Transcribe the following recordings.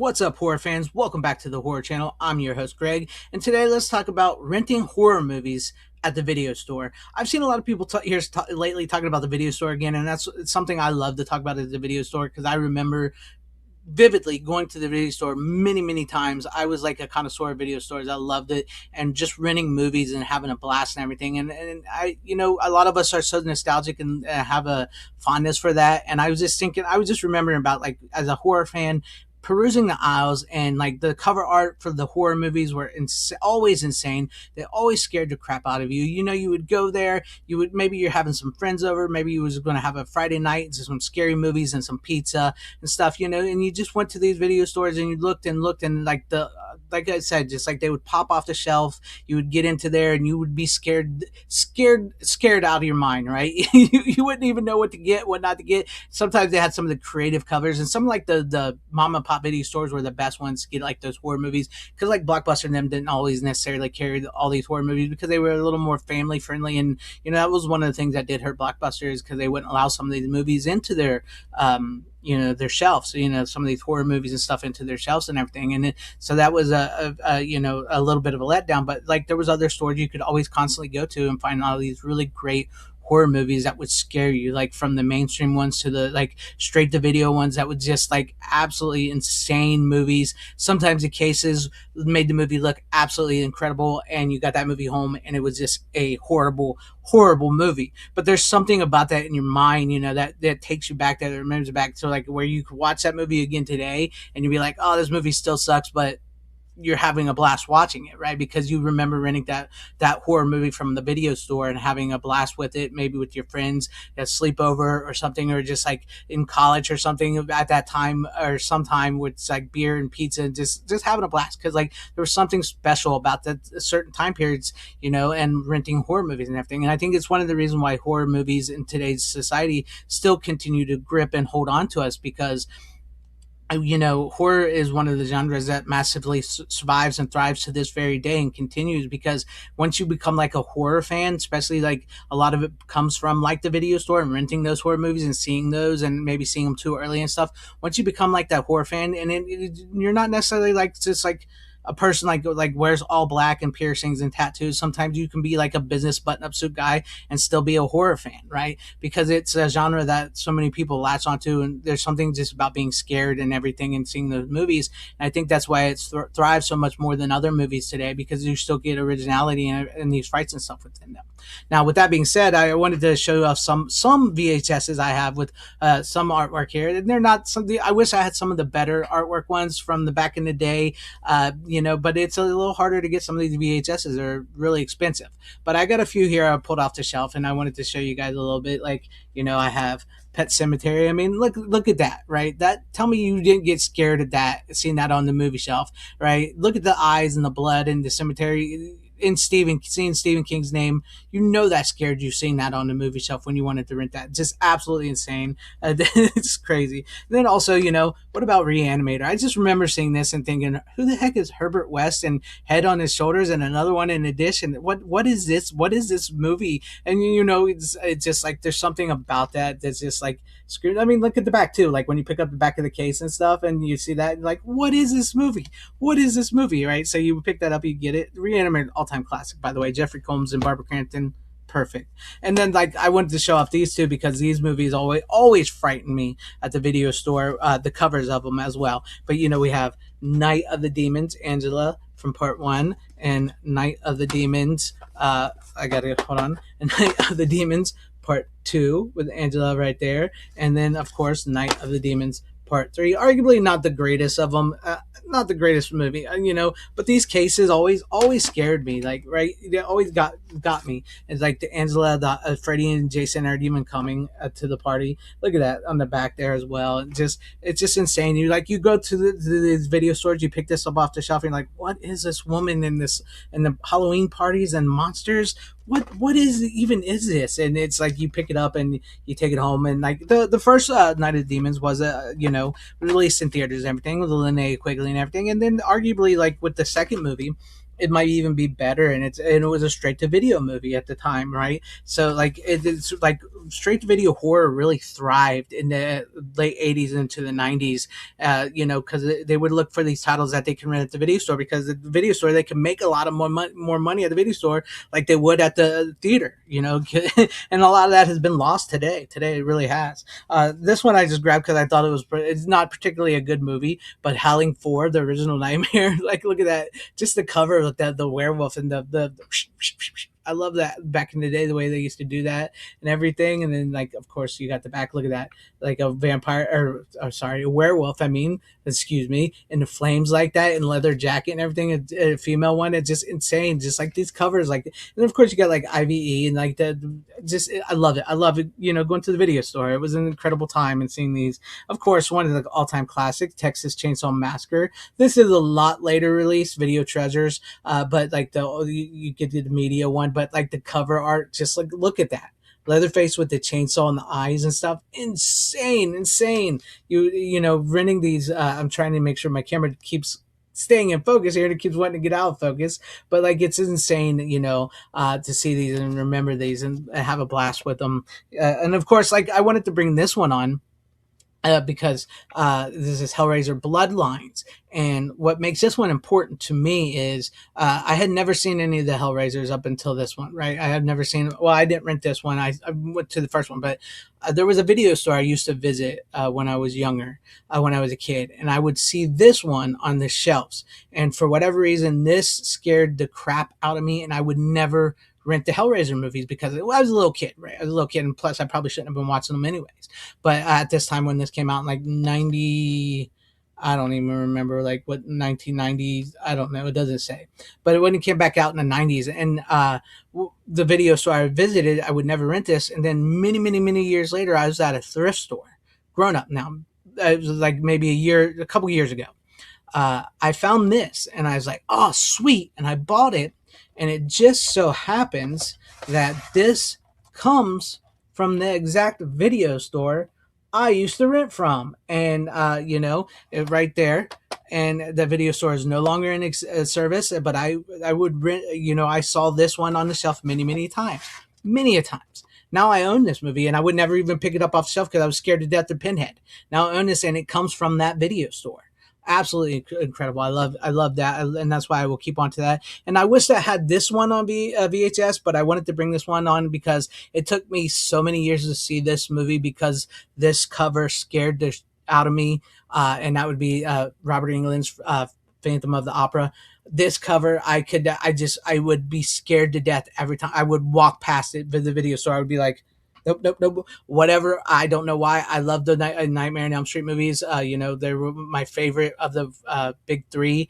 What's up, horror fans? Welcome back to the Horror Channel. I'm your host, Greg, and today let's talk about renting horror movies at the video store. I've seen a lot of people lately talking about the video store again, and that's something I love to talk about at the video store because I remember vividly going to the video store many, many times. I was like a connoisseur of video stores. I loved it, and just renting movies and having a blast and everything. And I, a lot of us are so nostalgic and have a fondness for that. And I was just thinking, I was just remembering about, like, as a horror fan, perusing the aisles, and like the cover art for the horror movies were always insane. They always scared the crap out of you. You would go there, maybe you're having some friends over, maybe you was going to have a Friday night, some scary movies and some pizza and stuff, and you just went to these video stores and you looked and looked, and like I said, just like they would pop off the shelf, you would get into there and you would be scared out of your mind, right? You wouldn't even know what to get, what not to get. Sometimes they had some of the creative covers, and some like the mom and pop video stores were the best ones to get like those horror movies, because like Blockbuster and them didn't always necessarily carry all these horror movies because they were a little more family friendly. And that was one of the things that did hurt Blockbuster, is because they wouldn't allow some of these movies into their their shelves, some of these horror movies and stuff into their shelves and everything. So that was a little bit of a letdown. But like, there was other stores you could always constantly go to and find all these really great horror movies that would scare you, like from the mainstream ones to the like straight to video ones that would just like absolutely insane movies. Sometimes the cases made the movie look absolutely incredible, and you got that movie home and it was just a horrible movie. But there's something about that in your mind, that takes you back, that remembers back to like where you could watch that movie again today and you'd be like, oh, this movie still sucks, but you're having a blast watching it, right? Because you remember renting that horror movie from the video store and having a blast with it, maybe with your friends at sleepover or something, or just like in college or something at that time, or sometime with like beer and pizza, and just having a blast, because like there was something special about that certain time periods, and renting horror movies and everything. And I think it's one of the reasons why horror movies in today's society still continue to grip and hold on to us, because horror is one of the genres that massively survives and thrives to this very day and continues, because once you become like a horror fan, especially like a lot of it comes from like the video store and renting those horror movies and seeing those and maybe seeing them too early and stuff. Once you become like that horror fan, and you're not necessarily like just like a person like wears all black and piercings and tattoos. Sometimes you can be like a business button-up suit guy and still be a horror fan, right? Because it's a genre that so many people latch onto, and there's something just about being scared and everything and seeing those movies. And I think that's why it thrives so much more than other movies today, because you still get originality and these fights and stuff within them. Now, with that being said, I wanted to show off some VHSs I have with some artwork here. And they're not something, I wish I had some of the better artwork ones from the back in the day, but it's a little harder to get. Some of these VHSs are really expensive. But I got a few here I pulled off the shelf, and I wanted to show you guys a little bit. Like, I have Pet Cemetery. I mean, look at that, right? Tell me you didn't get scared at that, seeing that on the movie shelf, right? Look at the eyes and the blood in the cemetery. Seeing Stephen King's name, that scared you, seeing that on the movie shelf when you wanted to rent that. Just absolutely insane. It's crazy. And then also, what about Reanimator? I just remember seeing this and thinking, who the heck is Herbert West, and head on his shoulders and another one in addition? What is this? What is this movie? And it's just like there's something about that that's just like screwed. I mean, look at the back too. Like when you pick up the back of the case and stuff, and you see that, like, what is this movie? What is this movie? Right? So you pick that up, you get it. Reanimator, all-time classic, by the way. Jeffrey Combs and Barbara Crampton, perfect. And then like I wanted to show off these two because these movies always frighten me at the video store. The covers of them as well. But we have Night of the Demons, Angela from part 1, and Night of the Demons. I gotta hold on. And Night of the Demons part 2 with Angela right there, and then of course Night of the Demons part 3. Arguably not the greatest of them, not the greatest movie, but these cases always scared me, like, right? They always got me. It's like the Angela, the Freddy and Jason are even coming to the party. Look at that on the back there as well. It's just insane. You go to these video stores, you pick this up off the shelf, and you're like, what is this woman in the Halloween parties and monsters? What even is this? And it's like you pick it up and you take it home, and like the first Night of the Demons was released in theaters and everything with Linnea Quigley and everything, and then arguably like with the second movie, it might even be better. And it was a straight to video movie at the time, right? So like it's like straight to video horror really thrived in the late 80s into the 90s, because they would look for these titles that they can rent at the video store, because at the video store they can make a lot of more money at the video store like they would at the theater, and a lot of that has been lost today. Today it really has. This one I just grabbed because I thought it's not particularly a good movie, but Howling 4, the original Nightmare, like look at that, just the cover with the werewolf and the I love that back in the day, the way they used to do that and everything. And then, like, of course, you got the back. Look at that, like a vampire, or sorry, a werewolf. I mean, excuse me, in the flames like that, and leather jacket and everything. A female one. It's just insane. Just like these covers, like, and of course you got like IVE and like that. Just, I love it. I love it. Going to the video store. It was an incredible time and seeing these. Of course, one of the all-time classics, Texas Chainsaw Massacre. This is a lot later release, Video Treasures. But like you get the media one, but like the cover art, just like look at that. Leatherface with the chainsaw and the eyes and stuff. Insane. Renting these, I'm trying to make sure my camera keeps staying in focus here and it keeps wanting to get out of focus, but like it's insane, to see these and remember these and have a blast with them. And of course, like I wanted to bring this one on because this is Hellraiser Bloodlines. And what makes this one important to me is I had never seen any of the Hellraisers up until this one, right? I had never seen, well, I didn't rent this one. I went to the first one, but there was a video store I used to visit when I was younger, when I was a kid, and I would see this one on the shelves. And for whatever reason, this scared the crap out of me, and I would never rent the Hellraiser movies because I was a little kid, right? I was a little kid, and plus I probably shouldn't have been watching them anyways. But at this time when this came out in like 90, I don't even remember like what 1990, I don't know, it doesn't say. But when it came back out in the 90s, and the video store I visited, I would never rent this. And then many years later, I was at a thrift store, grown up now. It was like maybe a couple years ago. I found this and I was like, oh, sweet. And I bought it. And it just so happens that this comes from the exact video store I used to rent from. And, right there. And the video store is no longer in service, but I would rent, I saw this one on the shelf many times. Many a times. Now I own this movie, and I would never even pick it up off the shelf because I was scared to death of Pinhead. Now I own this, and it comes from that video store. Absolutely incredible. I love that, and that's why I will keep on to that. And I wish I had this one on VHS, but I wanted to bring this one on because it took me so many years to see this movie because this cover scared the out of me, and that would be Robert Englund's Phantom of the Opera. This cover, I would be scared to death every time I would walk past it, the video store. I would be like, nope, whatever. I don't know why. I love the Nightmare on Elm Street movies. They were my favorite of the big three.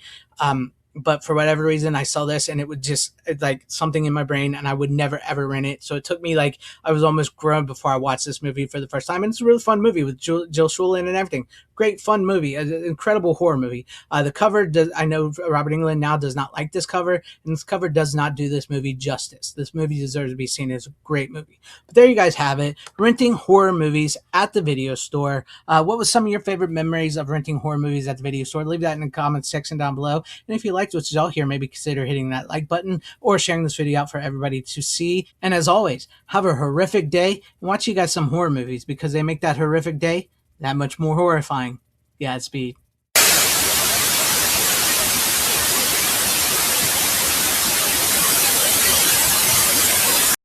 But for whatever reason, I saw this and it would just like something in my brain, and I would never ever rent it. So it took me like I was almost grown before I watched this movie for the first time. And it's a really fun movie with Jill Schulen and everything. Great fun movie, an incredible horror movie. The cover, I know Robert Englund now does not like this cover, and this cover does not do this movie justice. This movie deserves to be seen as a great movie. But there you guys have it, renting horror movies at the video store. What was some of your favorite memories of renting horror movies at the video store? Leave that in the comments section down below. And if you liked what you saw here, maybe consider hitting that like button or sharing this video out for everybody to see. And as always, have a horrific day and watch you guys some horror movies because they make that horrific day that much more horrifying. Godspeed.